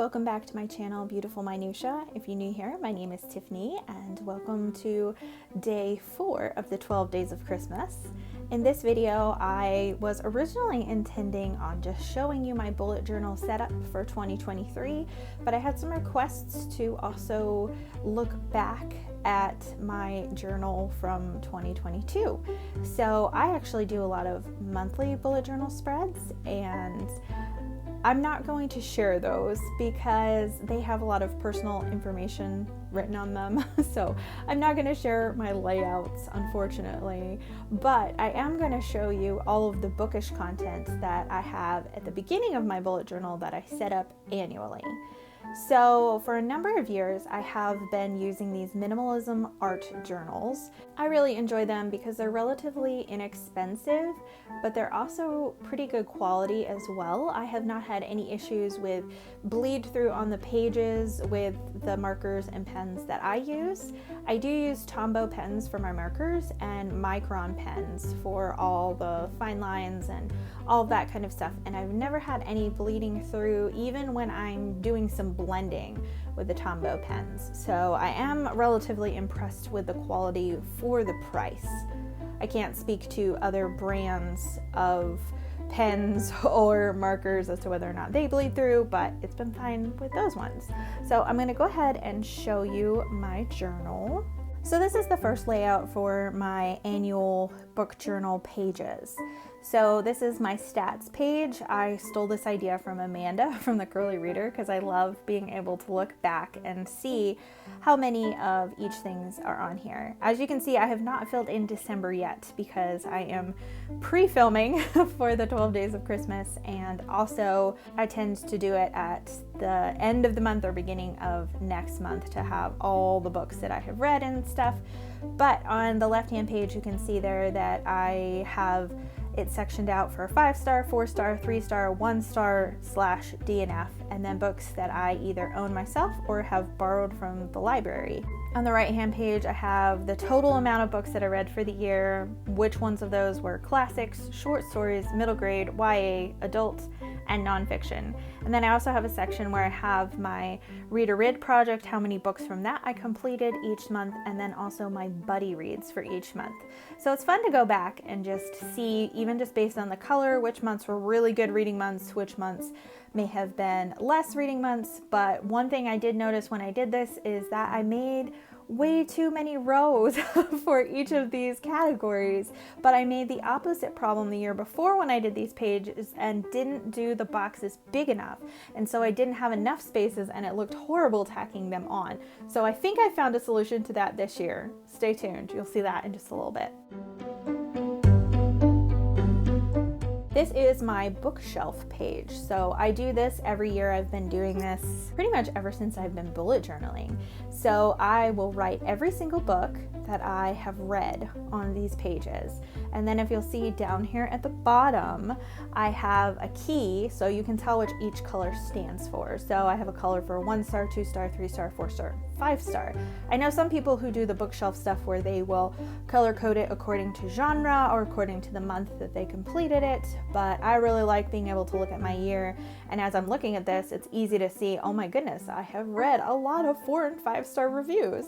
welcome back to my channel, Beautiful Minutia. If you're new here, my name is Tiffany, and welcome to day 4 of the 12 days of Christmas. In this video, I was originally intending on just showing you my bullet journal setup for 2023, but I had some requests to also look back at my journal from 2022. So I actually do a lot of monthly bullet journal spreads, and I'm not going to share those because they have a lot of personal information written on them. So I'm not going to share my layouts, unfortunately, but I am going to show you all of the bookish content that I have at the beginning of my bullet journal that I set up annually. So for a number of years, I have been using these minimalism art journals. I really enjoy them because they're relatively inexpensive, but they're also pretty good quality as well. I have not had any issues with bleed through on the pages with the markers and pens that I use. I do use Tombow pens for my markers and Micron pens for all the fine lines and all of that kind of stuff, and I've never had any bleeding through even when I'm doing some blending with the Tombow pens. So I am relatively impressed with the quality for the price. I can't speak to other brands of pens or markers as to whether or not they bleed through, but it's been fine with those ones. So I'm going to go ahead and show you my journal. So this is the first layout for my annual book journal pages. So this is my stats page. I stole this idea from Amanda from the Curly Reader because I love being able to look back and see how many of each things are on here. As you can see, I have not filled in December yet because I am pre-filming for the 12 days of Christmas, and also I tend to do it at the end of the month or beginning of next month to have all the books that I have read and stuff. But on the left-hand page, you can see there that I have it's sectioned out for 5-star, 4-star, 3-star, 1-star / D and F, and then books that I either own myself or have borrowed from the library. On the right-hand page, I have the total amount of books that I read for the year, which ones of those were classics, short stories, middle grade, YA, adult, and nonfiction. And then I also have a section where I have my Read a Rid project, how many books from that I completed each month, and then also my buddy reads for each month. So it's fun to go back and just see, even just based on the color, which months were really good reading months, which months may have been less reading months. But one thing I did notice when I did this is that I made way too many rows for each of these categories, but I made the opposite problem the year before when I did these pages and didn't do the boxes big enough, and so I didn't have enough spaces and it looked horrible tacking them on. So I think I found a solution to that this year. Stay tuned, you'll see that in just a little bit. This is my bookshelf page. So I do this every year. I've been doing this pretty much ever since I've been bullet journaling. So I will write every single book that I have read on these pages. And then if you'll see down here at the bottom, I have a key so you can tell which each color stands for. So I have a color for 1-star, 2-star, 3-star, 4-star, 5-star. I know some people who do the bookshelf stuff where they will color code it according to genre or according to the month that they completed it, but I really like being able to look at my year, and as I'm looking at this, it's easy to see, oh my goodness, I have read a lot of 4- and 5-star reviews.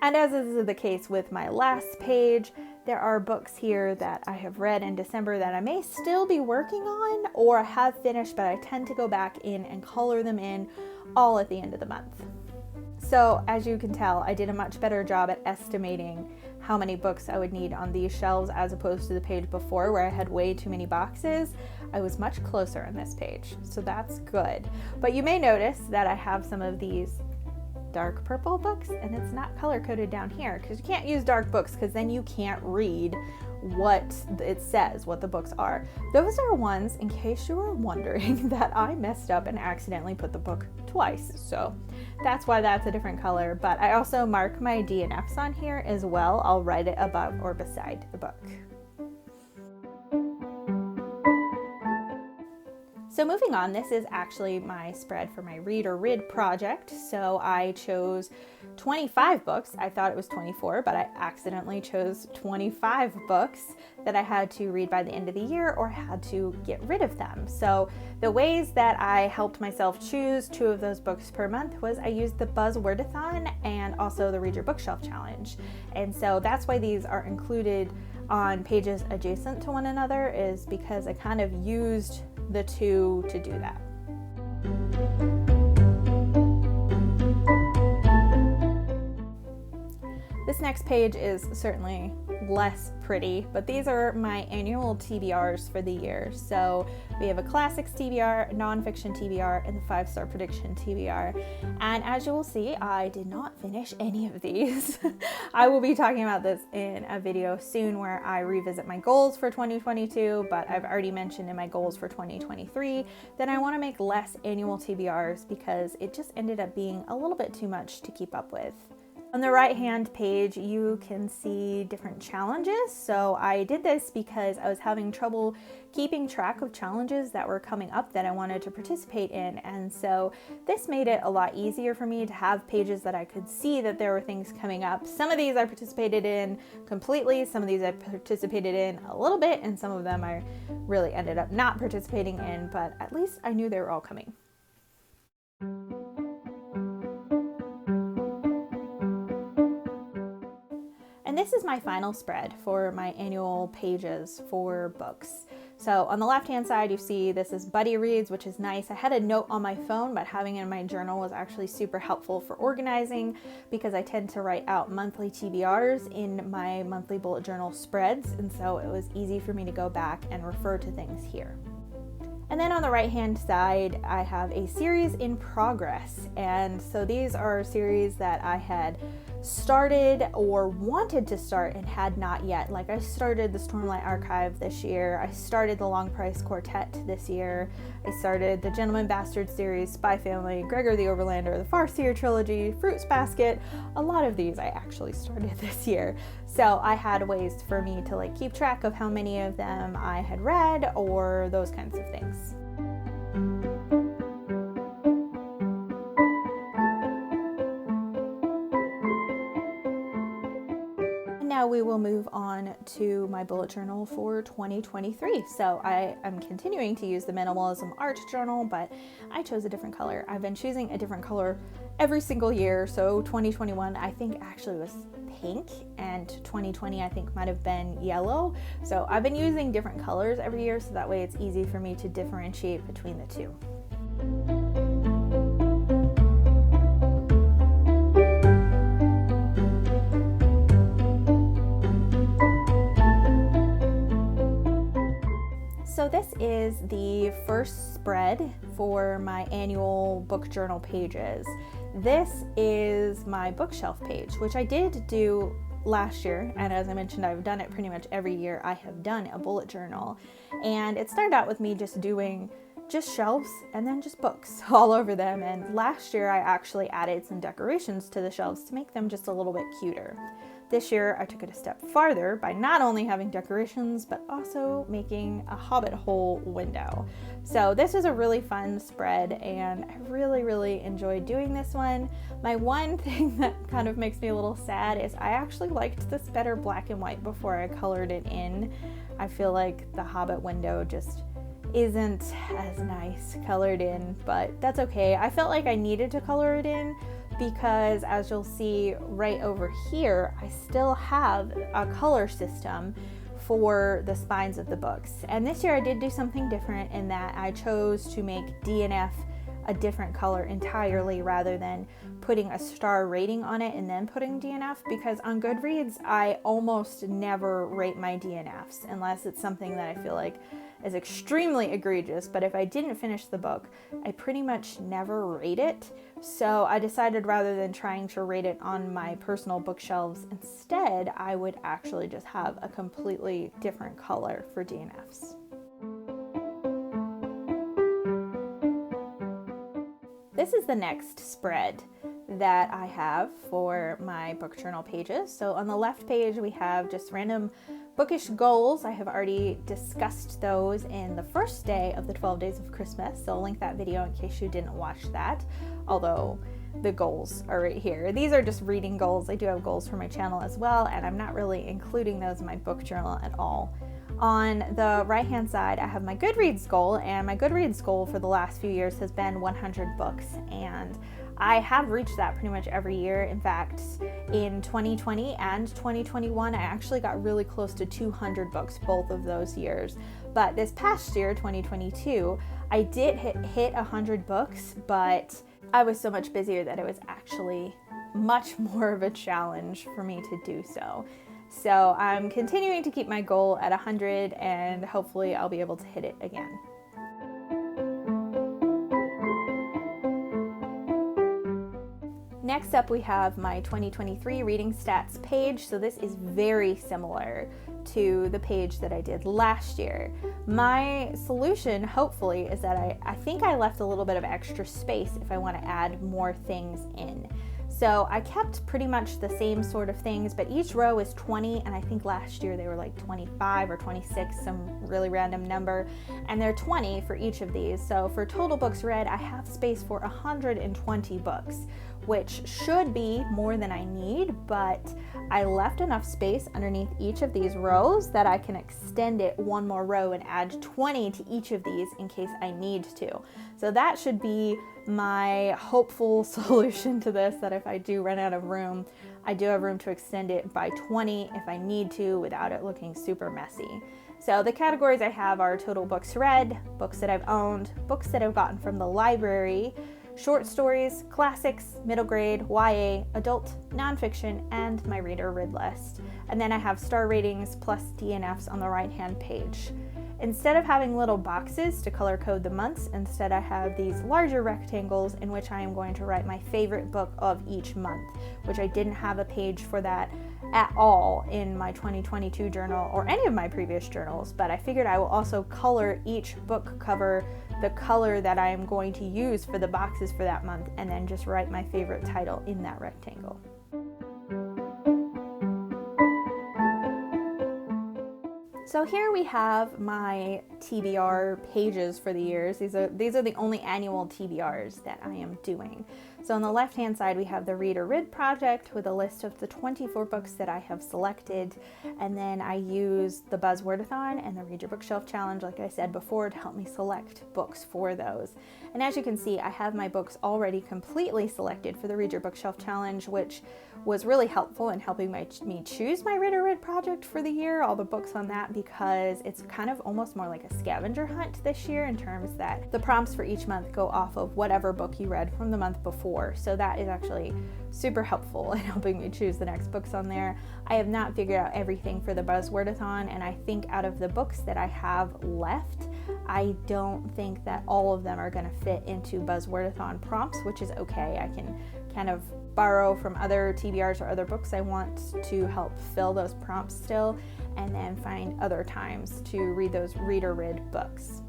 And as is the case with my last page, there are books here that I have read in December that I may still be working on or have finished, but I tend to go back in and color them in all at the end of the month. So as you can tell, I did a much better job at estimating how many books I would need on these shelves as opposed to the page before where I had way too many boxes. I was much closer on this page, so that's good. But you may notice that I have some of these dark purple books, and it's not color coded down here because you can't use dark books because then you can't read what it says, what the books are. Those are ones, in case you were wondering, that I messed up and accidentally put the book twice. So that's why that's a different color. But I also mark my DNFs on here as well. I'll write it above or beside the book. So moving on, this is actually my spread for my Read or Rid project. So I chose 25 books. I thought it was 24, but I accidentally chose 25 books that I had to read by the end of the year or had to get rid of them. So the ways that I helped myself choose 2 of those books per month was I used the Buzzwordathon and also the Read Your Bookshelf Challenge. And so that's why these are included on pages adjacent to one another, is because I kind of used the 2 to do that. This next page is certainly less pretty, but these are my annual TBRs for the year. So we have a classics TBR, a nonfiction TBR, and the 5-star prediction TBR. And as you will see, I did not finish any of these. I will be talking about this in a video soon where I revisit my goals for 2022, but I've already mentioned in my goals for 2023 that I want to make less annual TBRs because it just ended up being a little bit too much to keep up with. On the right-hand page, you can see different challenges. So I did this because I was having trouble keeping track of challenges that were coming up that I wanted to participate in. And so this made it a lot easier for me to have pages that I could see that there were things coming up. Some of these I participated in completely, some of these I participated in a little bit, and some of them I really ended up not participating in, but at least I knew they were all coming. And this is my final spread for my annual pages for books. So on the left-hand side, you see this is Buddy Reads, which is nice. I had a note on my phone, but having it in my journal was actually super helpful for organizing because I tend to write out monthly TBRs in my monthly bullet journal spreads. And so it was easy for me to go back and refer to things here. And then on the right-hand side, I have a series in progress. And so these are series that I had started or wanted to start and had not yet. Like I started the Stormlight Archive this year. I started the Long Price Quartet this year. I started the Gentleman Bastard series, Spy Family, Gregor the Overlander, the Farseer trilogy, Fruits Basket. A lot of these I actually started this year. So I had ways for me to like keep track of how many of them I had read or those kinds of things. Now we will move on to my bullet journal for 2023. So I am continuing to use the Minimalism Art Journal, but I chose a different color. I've been choosing a different color every single year. So 2021 I think actually was pink, and 2020 I think might have been yellow. So I've been using different colors every year so that way it's easy for me to differentiate between the two. So this is the first spread for my annual book journal pages. This is my bookshelf page, which I did do last year, and as I mentioned, I've done it pretty much every year I have done a bullet journal. And it started out with me just doing just shelves and then just books all over them, and last year I actually added some decorations to the shelves to make them just a little bit cuter. This year I took it a step farther by not only having decorations but also making a hobbit hole window. So this is a really fun spread and I really enjoyed doing this one. My one thing that kind of makes me a little sad is I actually liked this better black and white before I colored it in. I feel like the hobbit window just isn't as nice colored in, but that's okay. I felt like I needed to color it in because as you'll see right over here, I still have a color system for the spines of the books. And this year I did do something different in that I chose to make D and F a different color entirely rather than putting a star rating on it and then putting DNF, because on Goodreads I almost never rate my DNFs unless it's something that I feel like is extremely egregious. But if I didn't finish the book, I pretty much never rate it. So I decided rather than trying to rate it on my personal bookshelves, instead I would actually just have a completely different color for DNFs. This is the next spread that I have for my book journal pages. So on the left page, we have just random bookish goals. I have already discussed those in the first day of the 12 Days of Christmas. So I'll link that video in case you didn't watch that, although the goals are right here. These are just reading goals. I do have goals for my channel as well, and I'm not really including those in my book journal at all. On the right hand side, I have my Goodreads goal, and my Goodreads goal for the last few years has been 100 books, and I have reached that pretty much every year. In fact, in 2020 and 2021, I actually got really close to 200 books both of those years. But this past year, 2022, I did hit 100 books, but I was so much busier that it was actually much more of a challenge for me to do so. So I'm continuing to keep my goal at 100, and hopefully I'll be able to hit it again. Next up, we have my 2023 reading stats page. So this is very similar to the page that I did last year. My solution, hopefully, is that I think I left a little bit of extra space if I want to add more things in. So I kept pretty much the same sort of things, but each row is 20, and I think last year they were like 25 or 26, some really random number, and they're 20 for each of these. So for total books read, I have space for 120 books, which should be more than I need, but I left enough space underneath each of these rows that I can extend it one more row and add 20 to each of these in case I need to. So that should be my hopeful solution to this, that if I do run out of room, I do have room to extend it by 20 if I need to without it looking super messy. So the categories I have are total books read, books that I've owned, books that I've gotten from the library, short stories, classics, middle grade, YA, adult, nonfiction, and my reader read list. And then I have star ratings plus DNFs on the right-hand page. Instead of having little boxes to color code the months, instead I have these larger rectangles in which I am going to write my favorite book of each month, which I didn't have a page for that at all in my 2022 journal or any of my previous journals, but I figured I will also color each book cover the color that I am going to use for the boxes for that month, and then just write my favorite title in that rectangle. So here we have my TBR pages for the years. These are the only annual TBRs that I am doing. So on the left-hand side, we have the Reader Read project with a list of the 24 books that I have selected. And then I use the Buzzwordathon and the Read Your Bookshelf Challenge, like I said before, to help me select books for those. And as you can see, I have my books already completely selected for the Read Your Bookshelf Challenge, which was really helpful in helping me choose my Reader Read project for the year, all the books on that, because it's kind of almost more like a scavenger hunt this year in terms that the prompts for each month go off of whatever book you read from the month before. So that is actually super helpful in helping me choose the next books on there. I have not figured out everything for the Buzzwordathon, and I think out of the books that I have left, I don't think that all of them are going to fit into Buzzwordathon prompts, which is okay. I can kind of borrow from other TBRs or other books I want to help fill those prompts still, and then find other times to read those Reader Read books.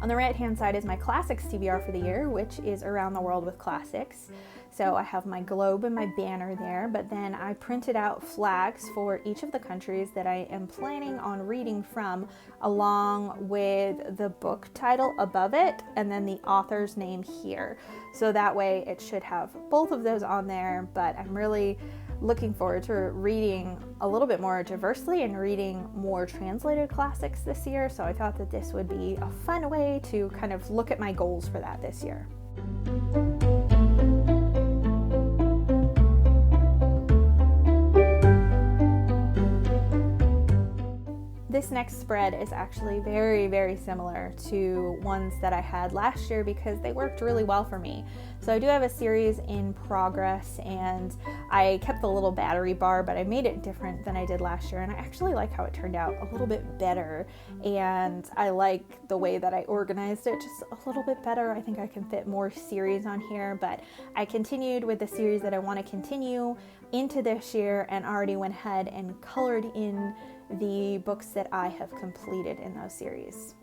On the right hand side is my Classics TBR for the year, which is Around the World with Classics. So I have my globe and my banner there, but then I printed out flags for each of the countries that I am planning on reading from, along with the book title above it and then the author's name here. So that way it should have both of those on there, but I'm really looking forward to reading a little bit more diversely and reading more translated classics this year. So I thought that this would be a fun way to kind of look at my goals for that this year. This next spread is actually very, very similar to ones that I had last year because they worked really well for me. So I do have a series in progress, and I kept the little battery bar, but I made it different than I did last year, and I actually like how it turned out a little bit better, and I like the way that I organized it just a little bit better. I think I can fit more series on here, but I continued with the series that I want to continue into this year and already went ahead and colored in the books that I have completed in those series.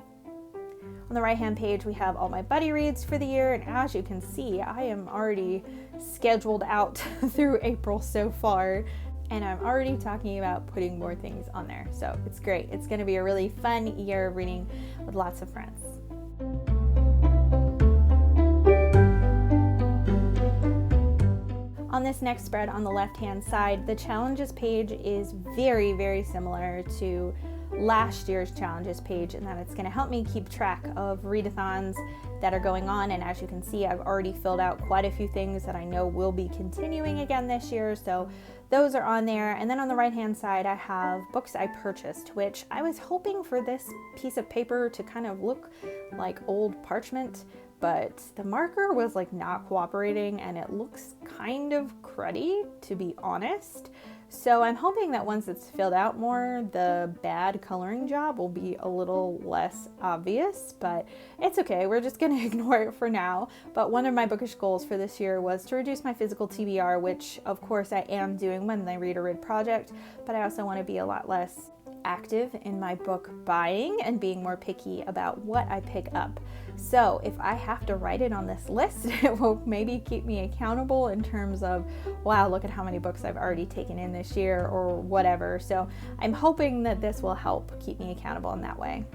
On On the right hand page we have all my buddy reads for the year, and as you can see I am already scheduled out through April so far, and I'm already talking about putting more things on there. So it's great. It's going to be a really fun year of reading with lots of friends. On this next spread on the left-hand side, the challenges page is very, very similar to last year's challenges page in that it's going to help me keep track of readathons that are going on. And as you can see, I've already filled out quite a few things that I know will be continuing again this year. So those are on there. And then on the right-hand side, I have books I purchased, which I was hoping for this piece of paper to kind of look like old parchment, but the marker was like not cooperating and it looks kind of cruddy, to be honest. So I'm hoping that once it's filled out more, the bad coloring job will be a little less obvious, but it's okay. We're just gonna ignore it for now. But one of my bookish goals for this year was to reduce my physical TBR, which of course I am doing when I read a Rid project, but I also want to be a lot less active in my book buying and being more picky about what I pick up. So if I have to write it on this list, it will maybe keep me accountable in terms of, wow, look at how many books I've already taken in this year or whatever. So I'm hoping that this will help keep me accountable in that way.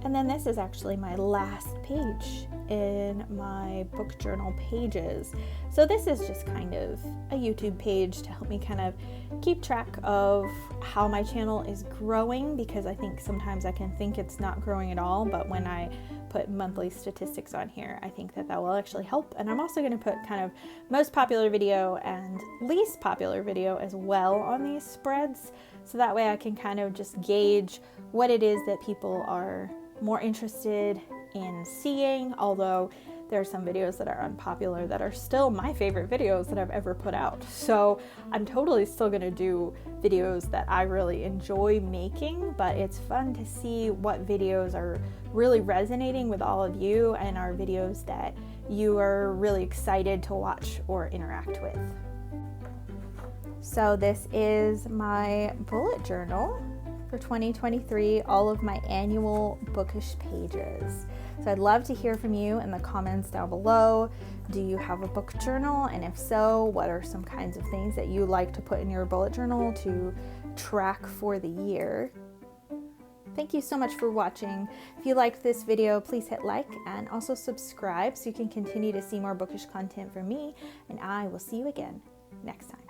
And then this is actually my last page in my book journal pages. So this is just kind of a YouTube page to help me kind of keep track of how my channel is growing, because I think sometimes I can think it's not growing at all, but when I put monthly statistics on here, I think that will actually help. And I'm also going to put kind of most popular video and least popular video as well on these spreads, so that way I can kind of just gauge what it is that people are more interested in seeing, although there are some videos that are unpopular that are still my favorite videos that I've ever put out. So I'm totally still gonna do videos that I really enjoy making, but it's fun to see what videos are really resonating with all of you and are videos that you are really excited to watch or interact with. So this is my bullet journal for 2023, all of my annual bookish pages. So I'd love to hear from you in the comments down below. Do you have a book journal? And if so, what are some kinds of things that you like to put in your bullet journal to track for the year? Thank you so much for watching. If you liked this video, please hit like and also subscribe so you can continue to see more bookish content from me, and I will see you again next time.